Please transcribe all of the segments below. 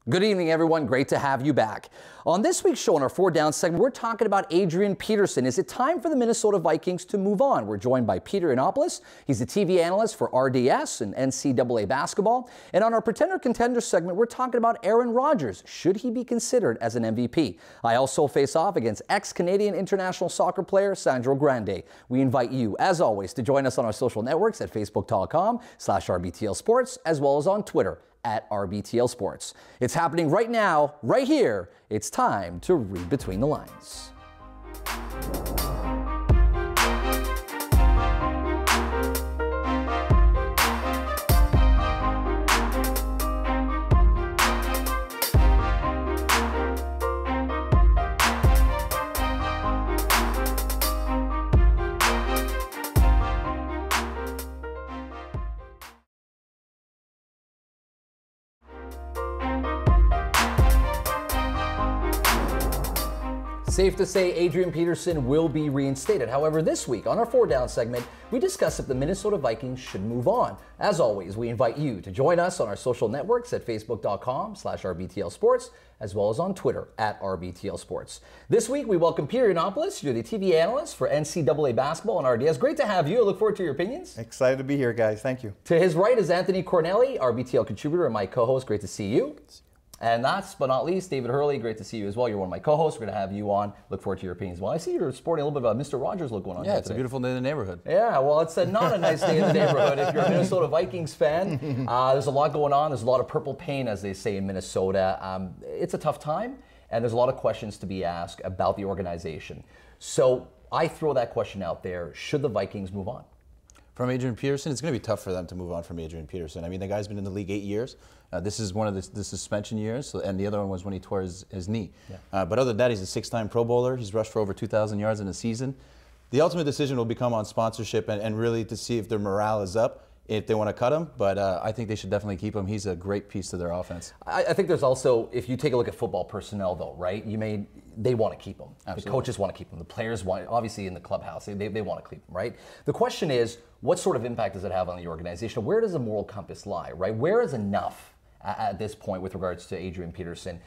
Good evening, everyone. Great to have you back. On this week's show, in our Four Down segment, we're talking about Adrian Peterson. Is it time for the Minnesota Vikings to move on? We're joined by Peter Yannopoulos. He's a TV analyst for RDS and NCAA basketball. And on our Contender segment, we're talking about Aaron Rodgers. Should he be considered as an MVP? I also face off against ex-Canadian international soccer player Sandro Grande. We invite you, as always, to join us on our social networks at facebook.com/RBTL Sports, as well as on Twitter at RBTL Sports. It's happening right now, right here. It's time to read between the lines. Safe to say Adrian Peterson will be reinstated. However, this week on our Four Down segment, we discuss if the Minnesota Vikings should move on. As always, we invite you to join us on our social networks at facebook.com/RBTL Sports, as well as on Twitter at RBTL Sports. This week, we welcome Pierre Yannopoulos. You're the TV analyst for NCAA basketball on RDS. Great to have you. I look forward to your opinions. Excited to be here, guys. Thank you. To his right is Anthony Corneli, RBTL contributor and my co-host. Great to see you. And last but not least, David Hurley, great to see you as well. You're one of my co-hosts. We're going to have you on. Look forward to your opinions. Well, I see you're sporting a little bit of a Mr. Rogers look going on. Yeah, it's a beautiful day in the neighborhood. Yeah, well, it's not a nice day in the neighborhood. If you're a Minnesota Vikings fan, there's a lot going on. There's a lot of purple pain, as they say in Minnesota. It's a tough time, and there's a lot of questions to be asked about the organization. So I throw that question out there. Should the Vikings move on? From Adrian Peterson, it's going to be tough for them to move on from Adrian Peterson. I mean, the guy's been in the league 8 years. This is one of the suspension years, and the other one was when he tore his knee. Yeah. But other than that, he's a 6-time Pro Bowler. He's rushed for over 2,000 yards in a season. The ultimate decision will become on sponsorship and really to see if their morale is up, if they want to cut him. But I think they should definitely keep him. He's a great piece to their offense. I think there's also, if you take a look at football personnel, though, right? They want to keep him. Absolutely. The coaches want to keep him. The players want, obviously in the clubhouse, they want to keep him, right? The question is, what sort of impact does it have on the organization? Where does the moral compass lie, right? Where is enough at this point with regards to Adrian Peterson?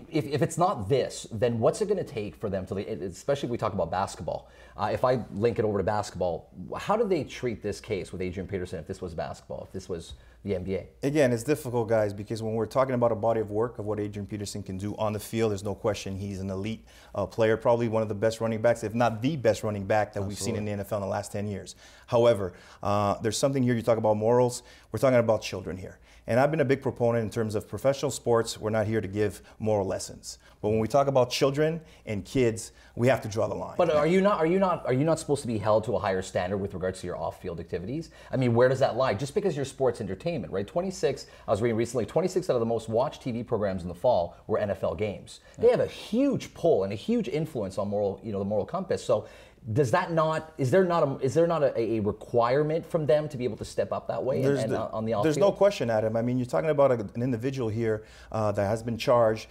If it's not this, then what's it going to take for them to, especially if we talk about basketball? If I link it over to basketball, how do they treat this case with Adrian Peterson if this was basketball, if this was the NBA? Again, it's difficult, guys, because when we're talking about a body of work of what Adrian Peterson can do on the field, there's no question he's an elite player, probably one of the best running backs, if not the best running back that we've seen in the NFL in the last 10 years. However, there's something here, you talk about morals, we're talking about children here. And I've been a big proponent in terms of professional sports. We're not here to give moral lessons. But when we talk about children and kids, we have to draw the line. But are you not supposed to be held to a higher standard with regards to your off-field activities? I mean, where does that lie? Just because you're sports entertainment, right? I was reading recently, 26 out of the most watched TV programs in the fall were NFL games. They have a huge pull and a huge influence on moral, the moral compass. So is there not a requirement from them to be able to step up that way on the off-field? There's no question, Adam. I mean, you're talking about an individual here that has been charged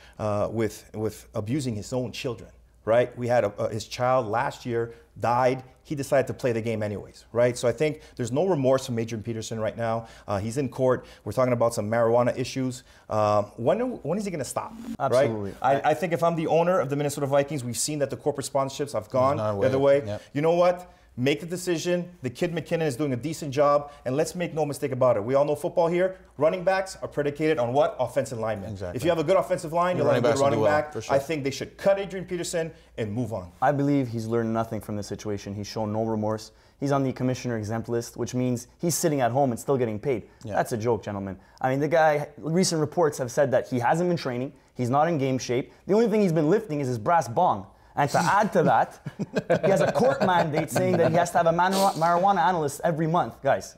with abusing his own children, right? We had his child last year died. He decided to play the game anyways, right? So I think there's no remorse from Adrian Peterson right now. He's in court. We're talking about some marijuana issues. When is he going to stop? Absolutely. Right? I think if I'm the owner of the Minnesota Vikings, we've seen that the corporate sponsorships have gone the other way. Yep. You know what? Make the decision. The kid McKinnon is doing a decent job, and let's make no mistake about it. We all know football here. Running backs are predicated on what? Offensive linemen. Exactly. If you have a good offensive line, you'll have a good running back. Sure. I think they should cut Adrian Peterson and move on. I believe he's learned nothing from this situation. He's shown no remorse. He's on the commissioner exempt list, which means he's sitting at home and still getting paid. Yeah. That's a joke, gentlemen. I mean, the guy, recent reports have said that he hasn't been training. He's not in game shape. The only thing he's been lifting is his brass bong. And to add to that, he has a court mandate saying that he has to have a marijuana analyst every month. Guys,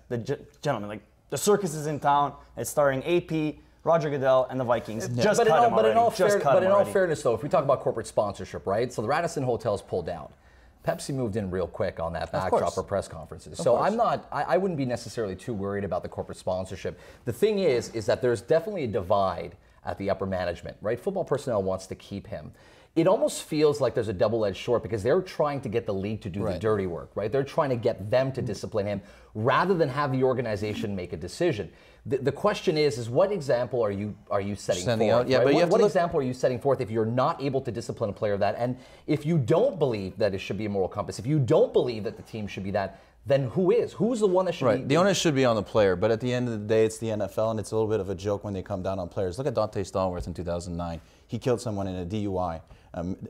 gentlemen, like, the circus is in town. It's starring AP, Roger Goodell, and the Vikings. Just cut him already. But in all fairness, though, if we talk about corporate sponsorship, right? So the Radisson Hotel's pulled down. Pepsi moved in real quick on that backdrop for press conferences. So I wouldn't be necessarily too worried about the corporate sponsorship. The thing is that there's definitely a divide at the upper management, right? Football personnel wants to keep him. it almost feels like there's a double-edged sword because they're trying to get the league to do the dirty work, right? They're trying to get them to discipline him rather than have the organization make a decision. The question is what example are you setting forth? Yeah, right? but What example are you setting forth if you're not able to discipline a player of that? And if you don't believe that it should be a moral compass, if you don't believe that the team should be that, then who is? Who's the one that should be? The onus should be on the player, but at the end of the day, it's the NFL, and it's a little bit of a joke when they come down on players. Look at Dante Stallworth in 2009. He killed someone in a DUI.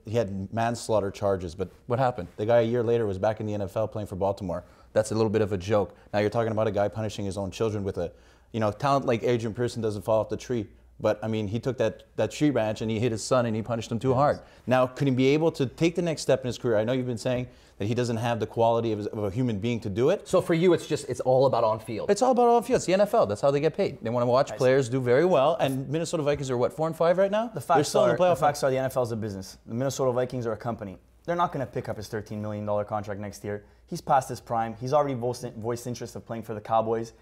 He had manslaughter charges, but what happened? The guy a year later was back in the NFL playing for Baltimore. That's a little bit of a joke. Now you're talking about a guy punishing his own children with a, talent like Adrian Peterson doesn't fall off the tree. But, I mean, he took that tree branch and he hit his son and he punished him too hard. Now, could he be able to take the next step in his career? I know you've been saying that he doesn't have the quality of a human being to do it. So for you, it's all about on field. It's all about on field. It's the NFL. That's how they get paid. They want to watch players do very well. And Minnesota Vikings are, what, 4-5 right now? The facts are the NFL is a business. The Minnesota Vikings are a company. They're not going to pick up his $13 million contract next year. He's past his prime. He's already voiced interest of playing for the Cowboys.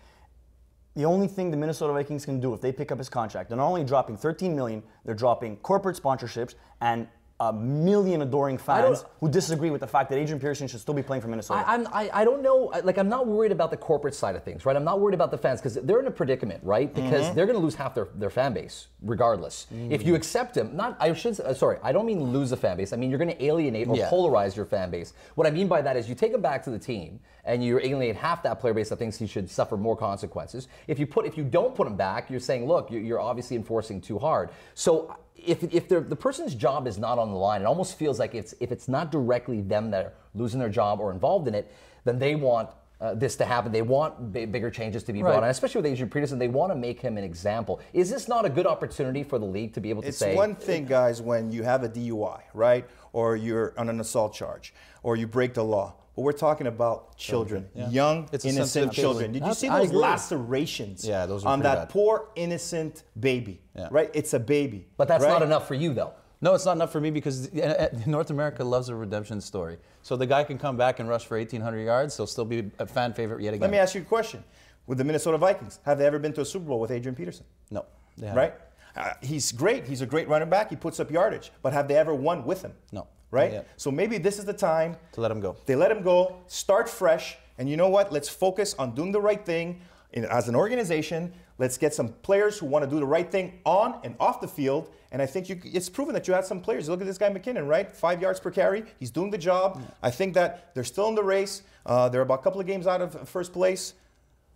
The only thing the Minnesota Vikings can do if they pick up his contract, they're not only dropping $13 million, they're dropping corporate sponsorships and a million adoring fans who disagree with the fact that Adrian Peterson should still be playing for Minnesota. I don't know. Like, I'm not worried about the corporate side of things, right? I'm not worried about the fans because they're in a predicament, right? Because they're going to lose half their fan base regardless. If you accept him, I don't mean lose the fan base. I mean you're going to alienate or polarize your fan base. What I mean by that is you take him back to the team and you alienate half that player base that thinks he should suffer more consequences. If you don't put him back, you're saying, look, you're obviously enforcing too hard. So if the person's job is not on the line, it almost feels like if it's not directly them that are losing their job or involved in it, then they want this to happen. They want bigger changes to be brought on, especially with Adrian Peterson. They want to make him an example. Is this not a good opportunity for the league to be able to say? It's one thing, guys, when you have a DUI, right? Or you're on an assault charge, or you break the law. But we're talking about children, young, innocent children. Did you see those lacerations on that poor, innocent baby, right? It's a baby. But that's not enough for you, though. No, it's not enough for me because North America loves a redemption story. So the guy can come back and rush for 1,800 yards. He'll still be a fan favorite yet again. Let me ask you a question. With the Minnesota Vikings, have they ever been to a Super Bowl with Adrian Peterson? No, they haven't. Right? He's great. He's a great running back. He puts up yardage. But have they ever won with him? No. Right? So maybe this is the time to let him go. They let him go, start fresh, and you know what? Let's focus on doing the right thing as an organization. Let's get some players who want to do the right thing on and off the field. And I think it's proven that you have some players. Look at this guy McKinnon, right? 5 yards per carry. He's doing the job. I think that they're still in the race. They're about a couple of games out of first place.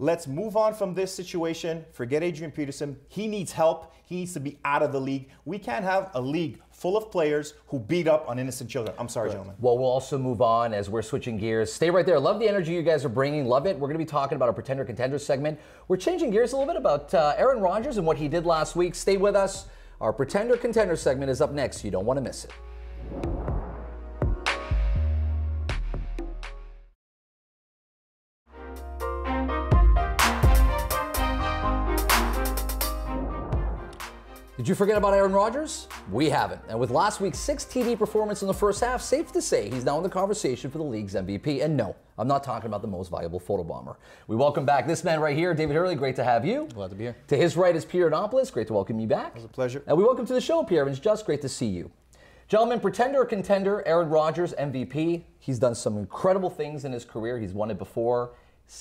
Let's move on from this situation. Forget Adrian Peterson. He needs help. He needs to be out of the league. We can't have a league full of players who beat up on innocent children. I'm sorry, gentlemen. Well, we'll also move on as we're switching gears. Stay right there. Love the energy you guys are bringing. Love it. We're going to be talking about our Pretender Contender segment. We're changing gears a little bit about Aaron Rodgers and what he did last week. Stay with us. Our Pretender Contender segment is up next. You don't want to miss it. Did you forget about Aaron Rodgers? We haven't. And with last week's 6 TD performance in the first half, safe to say he's now in the conversation for the league's MVP. And no, I'm not talking about the most valuable photobomber. We welcome back this man right here, David Hurley. Great to have you. Glad to be here. To his right is Pierre Yannopoulos. Great to welcome you back. It was a pleasure. And we welcome to the show, Pierre. It's just great to see you. Gentlemen, Pretender or Contender, Aaron Rodgers, MVP. He's done some incredible things in his career. He's won it before.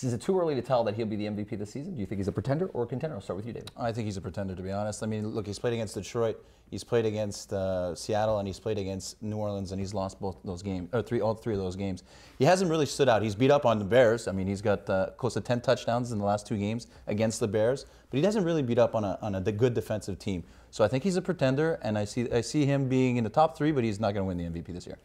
Is it too early to tell that he'll be the MVP this season? Do you think he's a pretender or a contender? I'll start with you, David. I think he's a pretender, to be honest. I mean, look, he's played against Detroit, he's played against Seattle, and he's played against New Orleans, and he's lost both those games, or all three of those games. He hasn't really stood out. He's beat up on the Bears. I mean, he's got close to 10 touchdowns in the last 2 games against the Bears, but he doesn't really beat up on a good defensive team. So I think he's a pretender, and I see him being in the top 3, but he's not going to win the MVP this year.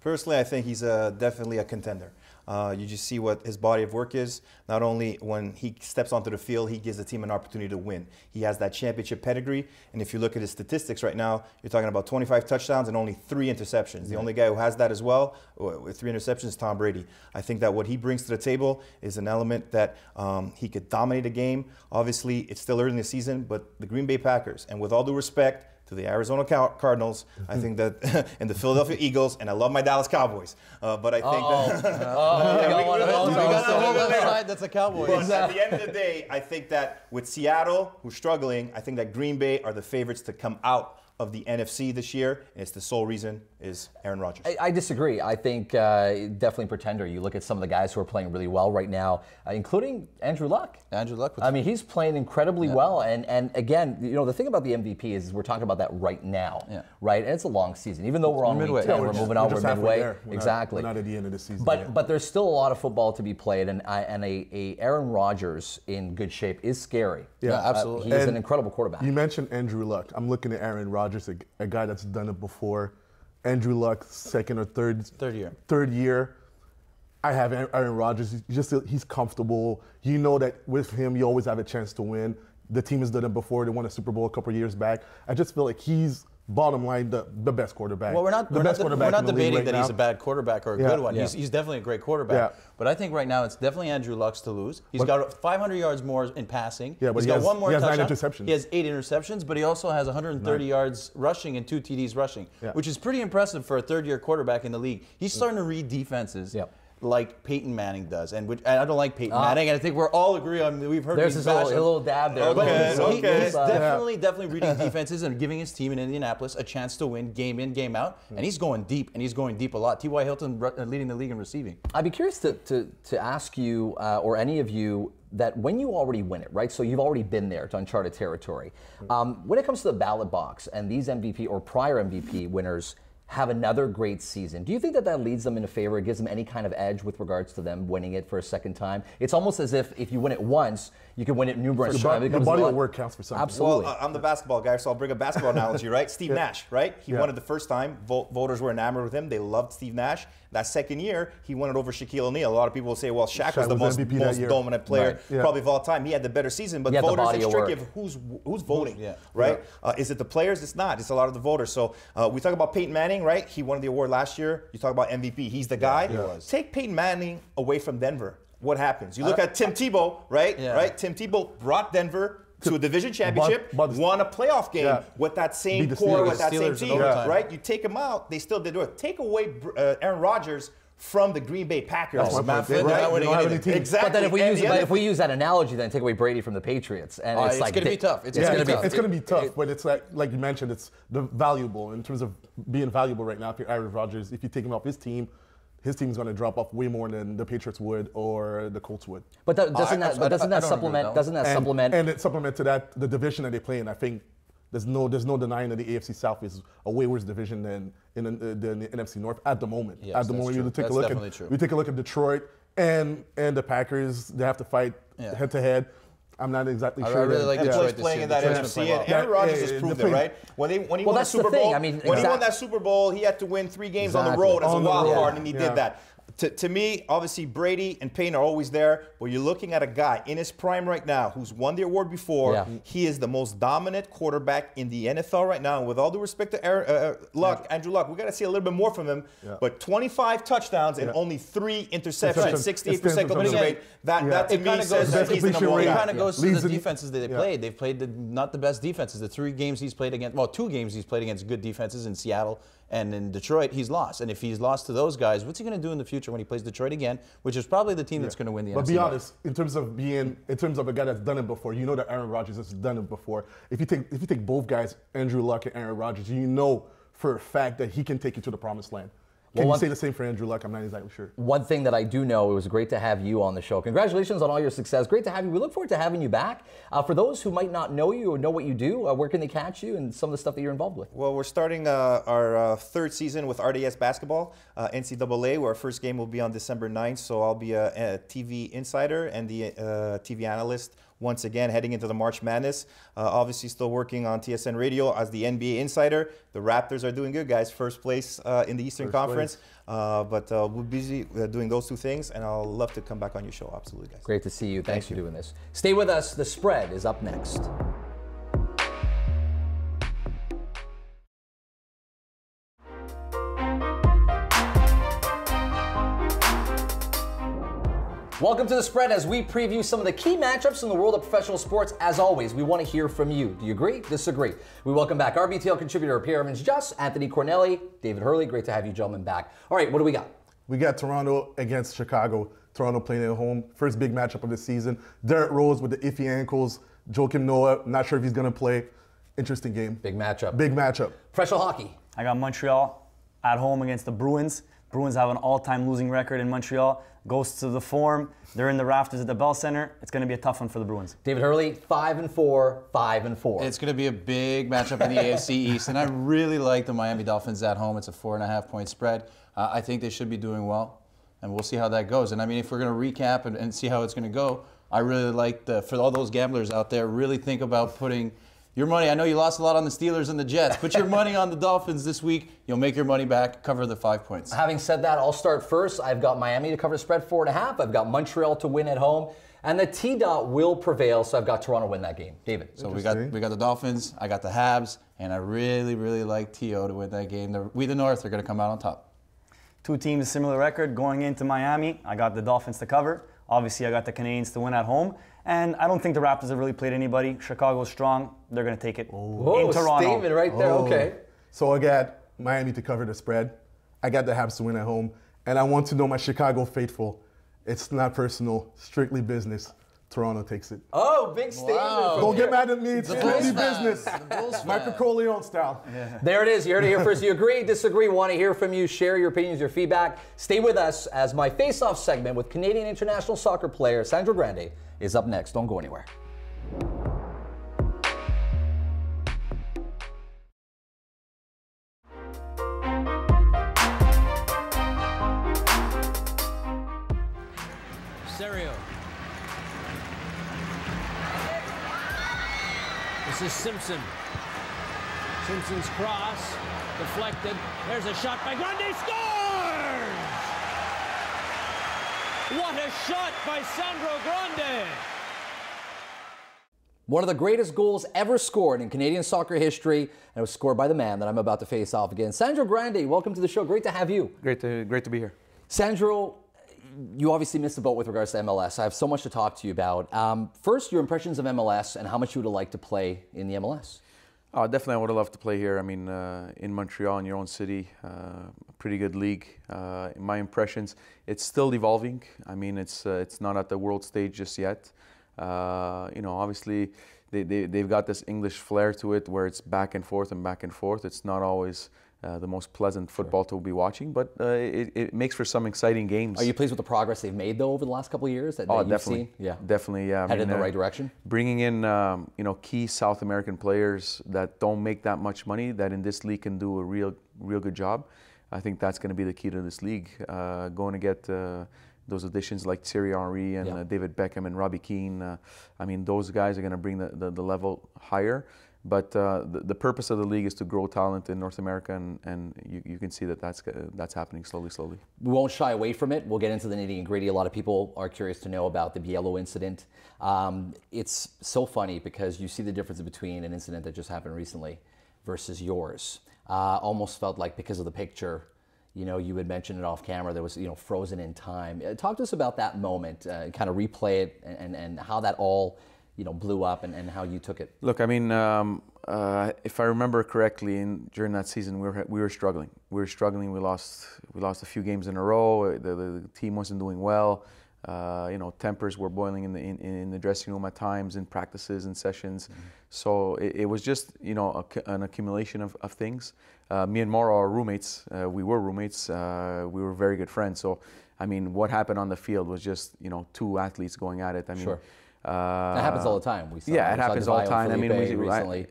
Personally, I think he's definitely a contender. You just see what his body of work is. Not only when he steps onto the field, he gives the team an opportunity to win. He has that championship pedigree. And if you look at his statistics right now, you're talking about 25 touchdowns and only 3 interceptions. The only guy who has that as well with 3 interceptions is Tom Brady. I think that what he brings to the table is an element that he could dominate a game. Obviously, it's still early in the season, but the Green Bay Packers, and with all due respect to the Arizona Cardinals, I think that, and the Philadelphia Eagles, and I love my Dallas Cowboys, but I think that... we got the whole other side that's a Cowboys. But at the end of the day, I think that with Seattle, who's struggling, I think that Green Bay are the favorites to come out of the NFC this year, and it's the sole reason is Aaron Rodgers. I disagree. I think definitely pretender. You look at some of the guys who are playing really well right now, including Andrew Luck. Andrew Luck. I mean, he's playing incredibly well. And again, you know, the thing about the MVP is we're talking about that right now, right? And it's a long season. Even though we're on midway. week 10, we're moving on, we're midway. We're Exactly. Not at the end of the season. But there's still a lot of football to be played, and a Aaron Rodgers in good shape is scary. Yeah, absolutely. He is an incredible quarterback. You mentioned Andrew Luck. I'm looking at Aaron Rodgers, a guy that's done it before. Andrew Luck, second or third year. I have Aaron Rodgers. He's comfortable. You know that with him, you always have a chance to win. The team has done it before. They won a Super Bowl a couple of years back. I just feel like he's, bottom line, the best quarterback. Well, we're not debating that he's a bad quarterback or a good one. Yeah. He's definitely a great quarterback. Yeah. But I think right now it's definitely Andrew Luck's to lose. He's got 500 yards more in passing. Yeah, but he's got one more touchdown. He has 9 interceptions. He has 8 interceptions, but he also has 130 yards rushing and 2 TDs rushing, which is pretty impressive for a third-year quarterback in the league. He's starting to read defenses. Like Peyton Manning does, and I don't like Peyton Manning, and I think we're all agree on. We've heard there's a little dab there. He's definitely reading defenses and giving his team in Indianapolis a chance to win game in, game out, and he's going deep, and he's going deep a lot. T.Y. Hilton leading the league in receiving. I'd be curious to ask you or any of you that when you already win it, right? So you've already been there to uncharted territory. When it comes to the ballot box and these MVP or prior MVP winners have another great season, do you think that leads them in a favor? It gives them any kind of edge with regards to them winning it for a second time? It's almost as if you win it once, you can win it numerous times. The body of work counts for something. Absolutely. Well, I'm the basketball guy, so I'll bring a basketball analogy, right? Steve Nash, right? He won it the first time. Voters were enamored with him. They loved Steve Nash. That second year, he won it over Shaquille O'Neal. A lot of people will say, well, Shaq was the most dominant player probably of all time. He had the better season, but voters, it's tricky of who's voting, right? Is it the players? It's not. It's a lot of the voters. So we talk about Peyton Manning, right? He won the award last year. You talk about MVP. He's the guy. Take Peyton Manning away from Denver. What happens? You look at Tim Tebow, right? Right? Tim Tebow brought Denver to a division championship, won a playoff game with that same core, with that same team, right? You take him out, they still did it. Take away Aaron Rodgers from the Green Bay Packers. Exactly. But then if we use that analogy, then take away Brady from the Patriots, and it's like going to be tough. It's going to be tough, but it's like you mentioned, it's the valuable in terms of being valuable right now. If you're Aaron Rodgers, if you take him off his team's going to drop off way more than the Patriots would or the Colts would. But doesn't that supplement? And it supplement to that the division that they play in. I think there's no denying that the AFC South is a way worse division than in the NFC North at the moment. Yes, at the moment, true. you take a look at Detroit and the Packers. They have to fight head to head. I'm not exactly sure. I really like Detroit playing in that NFC, and Aaron Rodgers has proved it, right? When he won the Super Bowl, when he won that Super Bowl, he had to win 3 games on the road as a wild card, and he did that. To me, obviously, Brady and Payne are always there, but you're looking at a guy in his prime right now who's won the award before. Yeah. He is the most dominant quarterback in the NFL right now. And with all due respect to Andrew Luck, we got to see a little bit more from him. Yeah. But 25 touchdowns and only 3 interceptions, 68% completion rate. That to me says that he's the number one guy. It kind of goes to the defenses that they played. They've played not the best defenses. The 3 games he's played against, well, 2 games he's played against good defenses in Seattle and in Detroit, he's lost. And if he's lost to those guys, what's he going to do in the future when he plays Detroit again, which is probably the team that's going to win the NFC? But be honest, in terms of a guy that's done it before, you know that Aaron Rodgers has done it before. If you take both guys, Andrew Luck and Aaron Rodgers, you know for a fact that he can take you to the promised land. Can you say the same for Andrew Luck? I'm not exactly sure. One thing that I do know, it was great to have you on the show. Congratulations on all your success. Great to have you. We look forward to having you back. For those who might not know you or know what you do, where can they catch you and some of the stuff that you're involved with? Well, we're starting our 3rd season with RDS Basketball, NCAA, where our first game will be on December 9th. So I'll be a TV insider and the TV analyst once again, heading into the March Madness. Obviously still working on TSN Radio as the NBA insider. The Raptors are doing good, guys. First place in the Eastern Conference. But we're busy doing those 2 things, and I'll love to come back on your show. Absolutely, guys. Great to see you. Thanks for doing this. Stay with us. The Spread is up next. Welcome to The Spread as we preview some of the key matchups in the world of professional sports. As always, we want to hear from you. Do you agree? Disagree? We welcome back RBTL contributor Pierre, Juste, Anthony Corneli, David Hurley. Great to have you gentlemen back. All right, what do we got? We got Toronto against Chicago. Toronto playing at home. First big matchup of the season. Derrick Rose with the iffy ankles. Joakim Noah, not sure if he's going to play. interesting game. Big matchup. Big matchup. Professional hockey. I got Montreal at home against the Bruins. Bruins have an all-time losing record in Montreal. Goes to the Forum. They're in the rafters at the Bell Center. It's going to be a tough one for the Bruins. David Hurley, 5-4, 5-4. It's going to be a big matchup in the AFC East, and I really like the Miami Dolphins at home. It's a 4.5-point spread. I think they should be doing well, and we'll see how that goes. And I mean, if we're going to recap and see how it's going to go, I really like for all those gamblers out there, really think about putting your money. I know you lost a lot on the Steelers and the Jets. Put your money on the Dolphins this week. You'll make your money back, cover the 5 points. Having said that, I'll start first. I've got Miami to cover the spread 4.5. I've got Montreal to win at home. And the T-Dot will prevail, so I've got Toronto win that game. David. So we got the Dolphins, I got the Habs, and I really, really like T.O. to win that game. We, the North, are going to come out on top. Two teams, similar record. Going into Miami, I got the Dolphins to cover. Obviously, I got the Canadiens to win at home. And I don't think the Raptors have really played anybody. Chicago's strong. They're going to take it in Toronto. Statement right there. Okay. So I got Miami to cover the spread. I got the Habs to win at home. And I want to know my Chicago faithful. It's not personal, strictly business. Toronto takes it. Oh, big statement. Wow. Don't get mad at me. It's strictly business. Bulls Michael Corleone style. Yeah. There it is. You heard it here first. You agree, disagree, want to hear from you, share your opinions, your feedback. Stay with us as my face-off segment with Canadian international soccer player Sandro Grande is up next. Don't go anywhere. Serio. This is Simpson. Simpson's cross, deflected. There's a shot by Grande, scores! What a shot by Sandro Grande! One of the greatest goals ever scored in Canadian soccer history, and it was scored by the man that I'm about to face off against. Sandro Grande, welcome to the show. Great to have you. Great to be here. Sandro, you obviously missed the boat with regards to MLS. I have so much to talk to you about. First, your impressions of MLS and how much you would have liked to play in the MLS. Definitely, I would have loved to play here. I mean, in Montreal, in your own city, pretty good league. My impressions, it's still evolving. I mean, it's not at the world stage just yet. You know, obviously, they've got this English flair to it where it's back and forth and back and forth. It's not always the most pleasant football to be watching, but it makes for some exciting games. Are you pleased with the progress they've made, though, over the last couple of years? That Oh, you've definitely. seen? Yeah. Definitely, yeah. Headed in the right direction? Bringing in, you know, key South American players that don't make that much money, that in this league can do a real good job. I think that's going to be the key to this league. Going to get those additions like Thierry Henry and David Beckham and Robbie Keane. I mean, those guys are going to bring the level higher. But the purpose of the league is to grow talent in North America, and you can see that's happening slowly. We won't shy away from it. We'll get into the nitty and gritty. A lot of people are curious to know about the Biello incident. It's so funny because you see the difference between an incident that just happened recently versus yours. Almost felt like because of the picture, you know, you had mentioned it off camera, there was, you know, frozen in time. Talk to us about that moment, kind of replay it and how that all, you know, blew up and how you took it. Look, I mean, if I remember correctly, during that season, we were struggling. We lost a few games in a row. The team wasn't doing well. You know, tempers were boiling in the dressing room at times, in practices and sessions. Mm-hmm. So it was just, you know, an accumulation of things. Me and Mauro are roommates. We were roommates. We were very good friends. So, I mean, what happened on the field was just, you know, two athletes going at it. I mean, sure. That happens all the time. It happens all the time. I mean,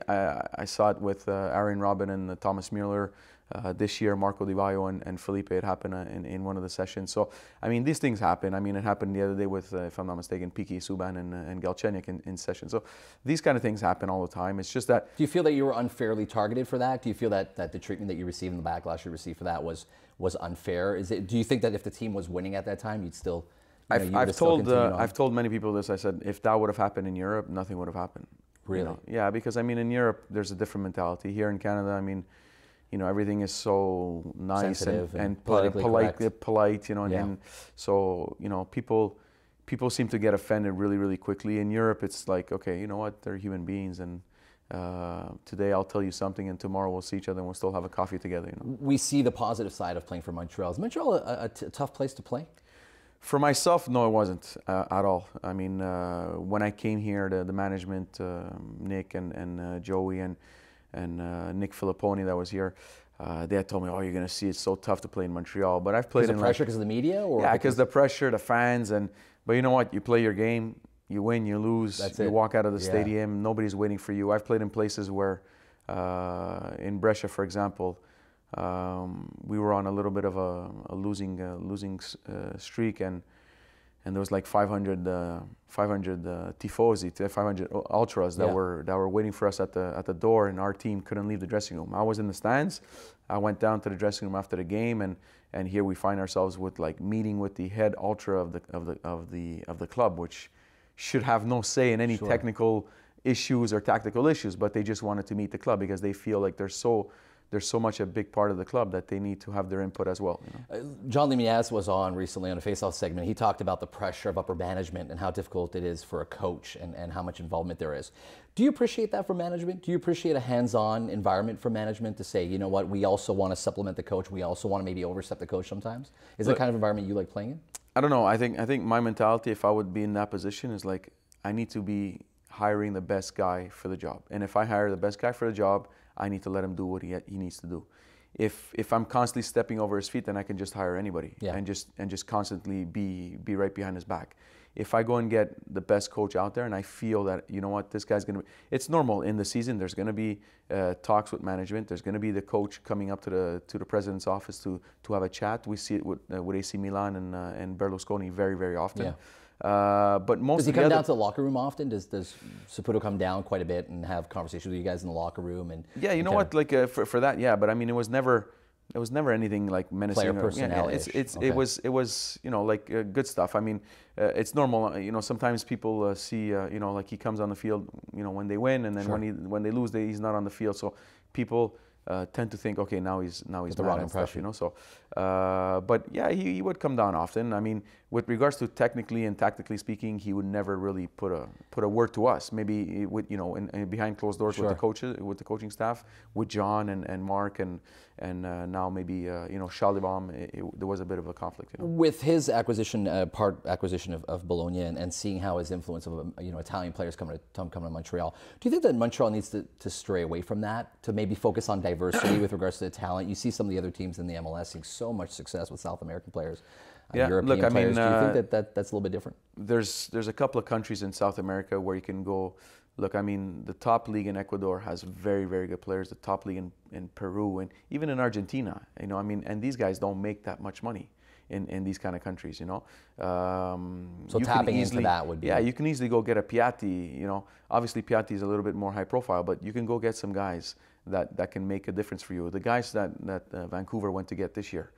I saw it with Aaron Robin and Thomas Mueller. This year, Marco Di Vaio and Felipe, it happened in one of the sessions. So, I mean, these things happen. I mean, it happened the other day with, if I'm not mistaken, Piqué Subban and Galchenyuk in sessions. So, these kind of things happen all the time. It's just that... Do you feel that you were unfairly targeted for that? Do you feel that the treatment that you received and the backlash you received for that was unfair? Do you think that if the team was winning at that time, you'd still... I've told many people this. I said, if that would have happened in Europe, nothing would have happened. Really? You know? Yeah, because, I mean, in Europe, there's a different mentality. Here in Canada, I mean... You know, everything is so nice and polite, you know, and so, you know, people seem to get offended really quickly. In Europe, it's like, okay, you know what, they're human beings, and today I'll tell you something, and tomorrow we'll see each other and we'll still have a coffee together, you know. We see the positive side of playing for Montreal. Is Montreal a tough place to play? For myself, no, it wasn't at all. I mean, when I came here, the management, Nick and Joey and Nick Filipponi that was here, they had told me, "Oh, you're going to see it's so tough to play in Montreal." But I've played in pressure because of the media, or yeah, because the pressure, the fans, but you know what? You play your game, you win, you lose, you walk out of the stadium, nobody's waiting for you. I've played in places where, in Brescia, for example. We were on a little bit of a losing streak, and there was like 500 tifosi, 500 ultras that were waiting for us at the door, and our team couldn't leave the dressing room. I was in the stands. I went down to the dressing room after the game, and here we find ourselves with like meeting with the head ultra of the club, which should have no say in any technical issues or tactical issues, but they just wanted to meet the club because they feel like they're so much a big part of the club that they need to have their input as well. You know? John Lemiaz was on recently on a Face-Off segment. He talked about the pressure of upper management and how difficult it is for a coach and how much involvement there is. Do you appreciate that from management? Do you appreciate a hands-on environment for management to say, you know what, we also want to supplement the coach, we also want to maybe overstep the coach sometimes? Is that the kind of environment you like playing in? I don't know. I think my mentality, if I would be in that position, is like I need to be hiring the best guy for the job. And if I hire the best guy for the job, I need to let him do what he needs to do. If I'm constantly stepping over his feet, then I can just hire anybody and just constantly be right behind his back. If I go and get the best coach out there and I feel that, you know what, this guy's going to be, it's normal in the season, there's going to be talks with management, there's going to be the coach coming up to the president's office to have a chat. We see it with AC Milan and Berlusconi very, very often. Yeah. But most does he come down to the locker room often? Does Saputo come down quite a bit and have conversations with you guys in the locker room? And yeah, you know what? Like for that, yeah. But I mean, it was never anything like menacing. Player personality. It was you know, like good stuff. I mean, it's normal. You know, sometimes people see you know, like he comes on the field, you know, when they win, and then when they lose, he's not on the field. So people tend to think, okay, now he's the wrong impression, stuff, you know. So, but yeah, he would come down often. I mean, with regards to technically and tactically speaking, he would never really put a word to us. Maybe with, you know, in behind closed doors with the coaches, with the coaching staff, with John and Mark and now maybe you know, Schaldebaum. There was a bit of a conflict. You know? With his acquisition of Bologna and seeing how his influence of you know, Italian players coming to Montreal, do you think that Montreal needs to stray away from that, to maybe focus on diversity with regards to the talent? You see some of the other teams in the MLS seeing so much success with South American players, European players. Do you think that's a little bit different? There's a couple of countries in South America where you can go. Look, I mean, the top league in Ecuador has very, very good players. The top league in Peru and even in Argentina, you know, I mean, and these guys don't make that much money in these kind of countries, you know. So tapping into that would be... Yeah, you can easily go get a Piatti, you know. Obviously, Piatti is a little bit more high profile, but you can go get some guys that can make a difference for you. The guys that Vancouver went to get this year,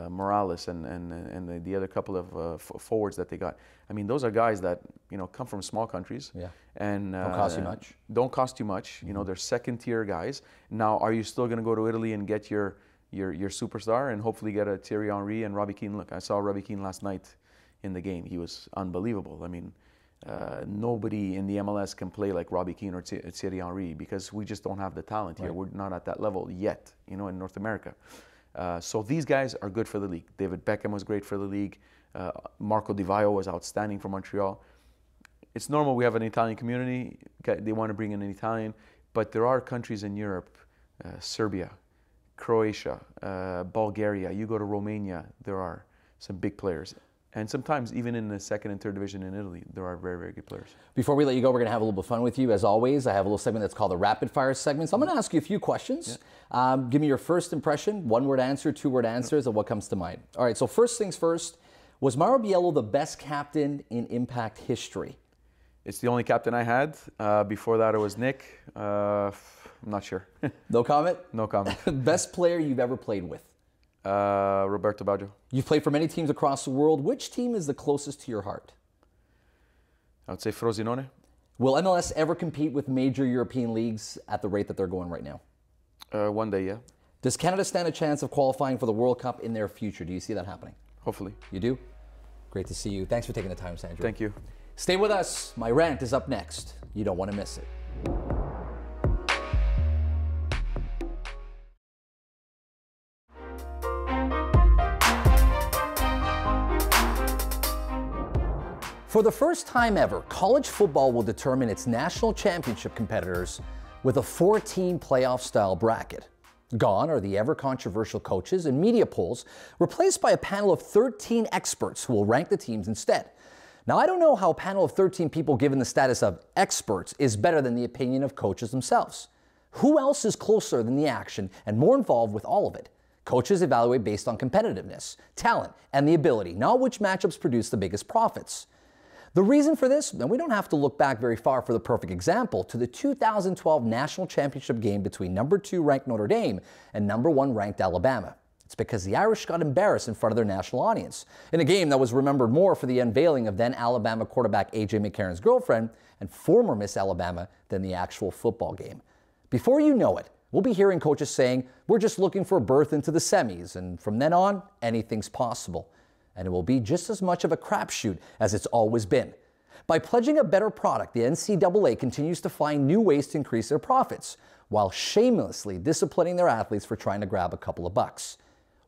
Morales and the other couple of forwards that they got. I mean, those are guys that, you know, come from small countries and don't cost you much. Don't cost you much. Mm-hmm. You know, they're second-tier guys. Now, are you still going to go to Italy and get your superstar and hopefully get a Thierry Henry and Robbie Keane? Look, I saw Robbie Keane last night in the game. He was unbelievable. I mean, nobody in the MLS can play like Robbie Keane or Thierry Henry because we just don't have the talent here. We're not at that level yet, you know, in North America. So these guys are good for the league. David Beckham was great for the league. Marco Di Vaio was outstanding for Montreal. It's normal, we have an Italian community. They want to bring in an Italian. But there are countries in Europe, Serbia, Croatia, Bulgaria. You go to Romania, there are some big players. And sometimes even in the second and third division in Italy, there are very, very good players. Before we let you go, we're going to have a little bit of fun with you. As always, I have a little segment that's called the Rapid Fire segment. So I'm going to ask you a few questions. Yeah. Give me your first impression, one-word answer, two-word answers of what comes to mind. All right, so first things first, was Mauro Biello the best captain in Impact history? It's the only captain I had. Before that, it was Nick. I'm not sure. No comment? No comment. Best player you've ever played with? Roberto Baggio. You've played for many teams across the world. Which team is the closest to your heart? I would say Frosinone. Will MLS ever compete with major European leagues at the rate that they're going right now? One day, yeah. Does Canada stand a chance of qualifying for the World Cup in their future? Do you see that happening? Hopefully. You do? Great to see you. Thanks for taking the time, Sandro. Thank you. Stay with us. My rant is up next. You don't want to miss it. For the first time ever, college football will determine its national championship competitors with a 4-team playoff-style bracket. Gone are the ever-controversial coaches and media polls, replaced by a panel of 13 experts who will rank the teams instead. Now, I don't know how a panel of 13 people given the status of experts is better than the opinion of coaches themselves. Who else is closer than the action and more involved with all of it? Coaches evaluate based on competitiveness, talent, and the ability, not which matchups produce the biggest profits. The reason for this, and we don't have to look back very far for the perfect example, to the 2012 national championship game between number 2 ranked Notre Dame and number 1 ranked Alabama. It's because the Irish got embarrassed in front of their national audience in a game that was remembered more for the unveiling of then Alabama quarterback A.J. McCarron's girlfriend and former Miss Alabama than the actual football game. Before you know it, we'll be hearing coaches saying, we're just looking for a berth into the semis, and from then on, anything's possible. And it will be just as much of a crapshoot as it's always been. By pledging a better product, the NCAA continues to find new ways to increase their profits, while shamelessly disciplining their athletes for trying to grab a couple of bucks.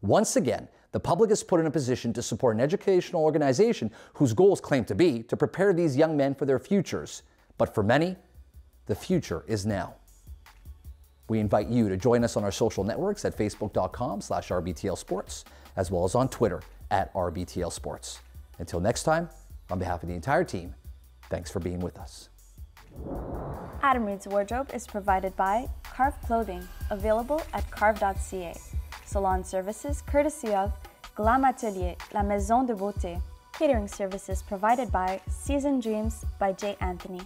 Once again, the public is put in a position to support an educational organization whose goals claim to be to prepare these young men for their futures. But for many, the future is now. We invite you to join us on our social networks at facebook.com/RBTL Sports, as well as on Twitter @RBTL Sports. Until next time, on behalf of the entire team, thanks for being with us. Adam Reid's wardrobe is provided by Carve Clothing, available at carve.ca. Salon services courtesy of Glam Atelier, La Maison de Beauté. Catering services provided by Season Dreams by J. Anthony.